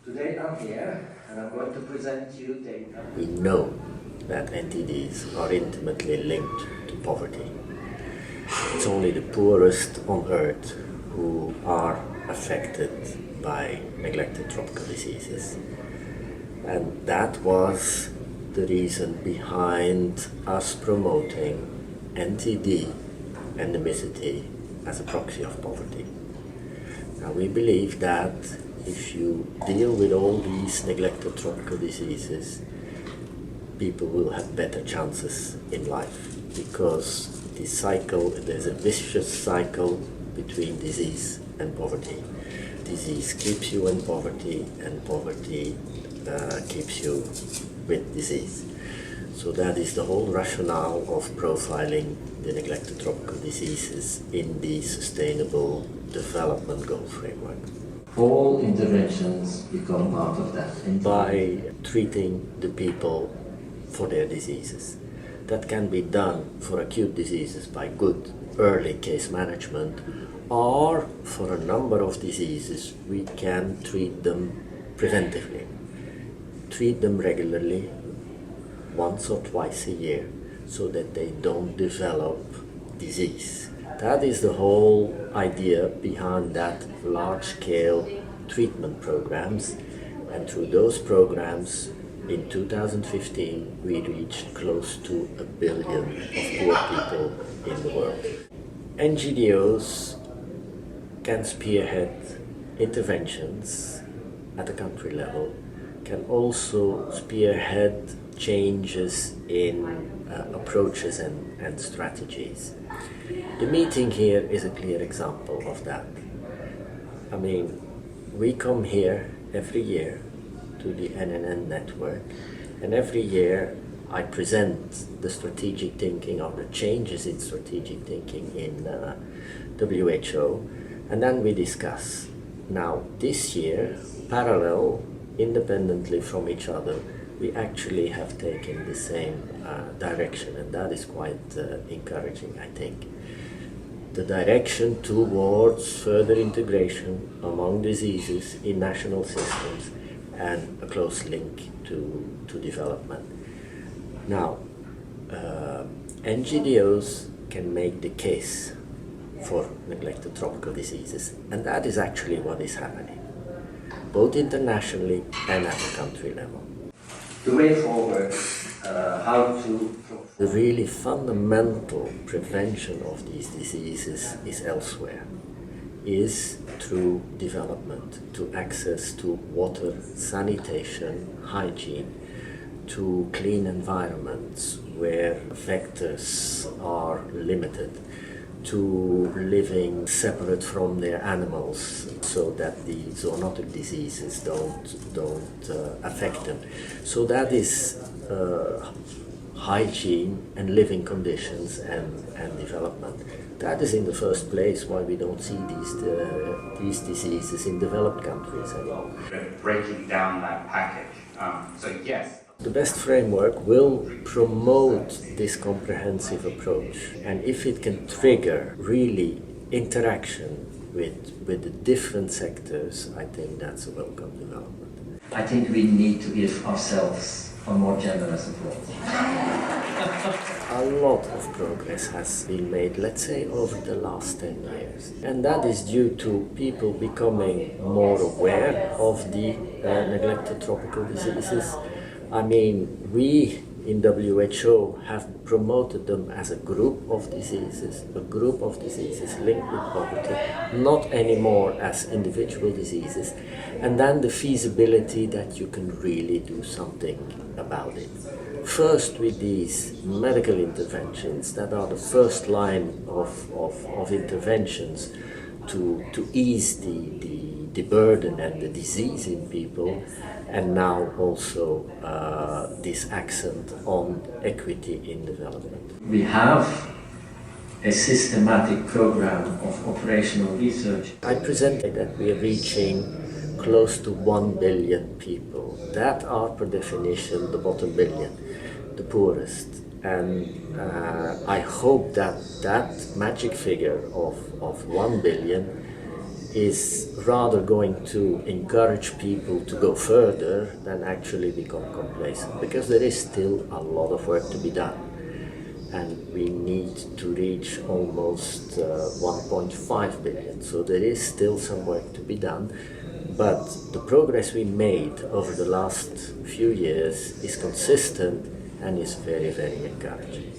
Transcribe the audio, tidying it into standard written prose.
Today I'm here and I'm going to present you data. We know that NTDs are intimately linked to poverty. It's only the poorest on earth who are affected by neglected tropical diseases. And that was the reason behind us promoting NTD endemicity as a proxy of poverty. Now we believe that if you deal with all these neglected tropical diseases, people will have better chances in life, because there's a vicious cycle between disease and poverty. Disease keeps you in poverty, and poverty keeps you with disease. So that is the whole rationale of profiling the neglected tropical diseases in the Sustainable Development Goal framework. All interventions become part of that. By treating the people for their diseases. That can be done for acute diseases by good early case management, or for a number of diseases we can treat them preventively. Treat them regularly, once or twice a year, so that they don't develop disease. That is the whole idea behind that large-scale treatment programs, and through those programs in 2015 we reached close to 1 billion of poor people in the world. NGDOs can spearhead interventions at the country level, can also spearhead changes in approaches and strategies. The meeting here is a clear example of that. I mean, we come here every year to the NNN network, and every year I present the strategic thinking or the changes in strategic thinking in WHO, and then we discuss. Now, this year, parallel, independently from each other, we actually have taken the same direction, and that is quite encouraging, I think. The direction towards further integration among diseases in national systems and a close link to development. Now, NGDOs can make the case for neglected tropical diseases, and that is actually what is happening, both internationally and at the country level. The way forward, how to... The really fundamental prevention of these diseases is elsewhere, is through development, to access to water, sanitation, hygiene, to clean environments where vectors are limited, to living separate from their animals so that the zoonotic diseases don't affect them. So that is hygiene and living conditions and development. That is in the first place why we don't see these diseases in developed countries anymore. Breaking down that package. So yes. The best framework will promote this comprehensive approach, and if it can trigger really interaction with the different sectors, I think that's a welcome development. I think we need to give ourselves a more generous approach. A lot of progress has been made, let's say, over the last 10 years. And that is due to people becoming more aware of the neglected tropical diseases. I mean, we in WHO have promoted them as a group of diseases linked with poverty, not anymore as individual diseases, and then the feasibility that you can really do something about it. First with these medical interventions that are the first line of interventions to ease the burden and the disease in people, and now also this accent on equity in development. We have a systematic program of operational research. I presented that we are reaching close to 1 billion people that are, per definition, the bottom billion, the poorest. And I hope that that magic figure of 1 billion is rather going to encourage people to go further than actually become complacent, because there is still a lot of work to be done. And we need to reach almost 1.5 billion. So there is still some work to be done, but the progress we made over the last few years is consistent and is very, very encouraging.